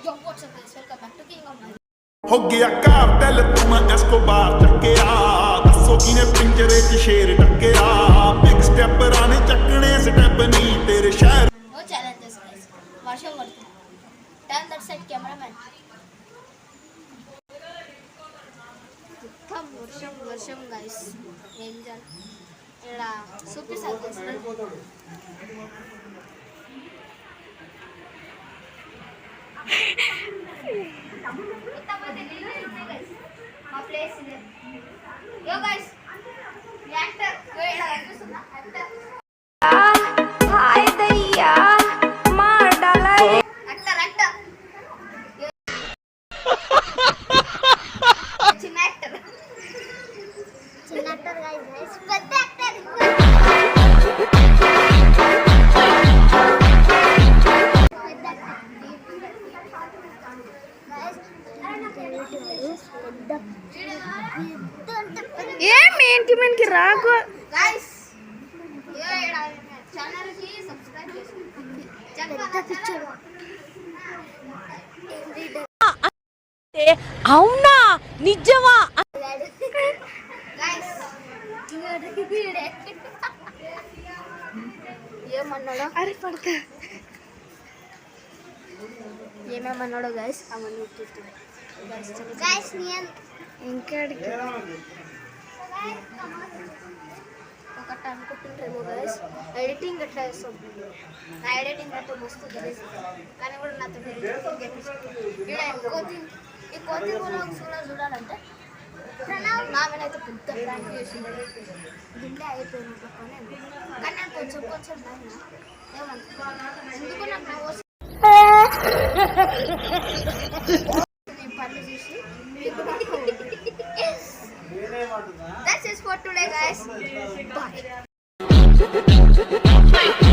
Yo, what's up guys? Welcome back to King of Night. ਹੋ ਗਿਆ cartel ਤੂੰ ਮੈਂ ਐਸਕੋਬਾਰ ਚੱਕਿਆ ਦੱਸੋ ਕਿਨੇ ਪਿੰਜਰੇ 'ਚ ਸ਼ੇਰ ਟੱਕਿਆ ਬਿਗ ਸਟੈਪਰਾਂ ਨੇ ਚੱਕਣੇ ਸਟੈਪ ਨਹੀਂ ਤੇਰੇ ਸ਼ਹਿਰ No challenges guys. వర్షం పడుతుంది. Turn that side cameraman. మొత్తం వర్షం guys. ఏం చేయాలి? ఇక్కడ చూపిస్తాను guys. మా ప్లేస్ ఇది యో గైస్ యాక్టర్ కనిపిస్తుందా యాక్టర్ హాయ్ దయ్యా మా డాలా యాక్టర్ చిన్న యాక్టర్ గైస్ పెద్ద యాక్టర్ ఏమి ఏంటి మనకి రాకు గైస్ ఛానల్ కి సబ్స్క్రైబ్ చేసుకోండి పెద్ద పిక్చర్ అవునా నిజమా గైస్ ఏమన్నాడో అరే పడతా ఏమేమన్నాడో గైస్ అవన్నీ చూస్తున్నాయి గైస్ నేను ఇంకాడికి ఒకటి అనుకుంటుంటారేమో గైస్ ఎడిటింగ్ ఎట్లా చేస్తాం నా ఎడిటింగ్ అంటే మస్తు గైస్ కానీ కూడా నాతో ఈ కోతి కూడా చూడాలంటే నా మీద అయితే పెద్ద ప్రాంక్ చేసింది దిండే అయిపోయినట్లు కానీ నేను కొంచెం పైన ఏమంటా ఎందుకు నాకు నవ్వు నేను పనులు చూసి That's it for today guys. Bye.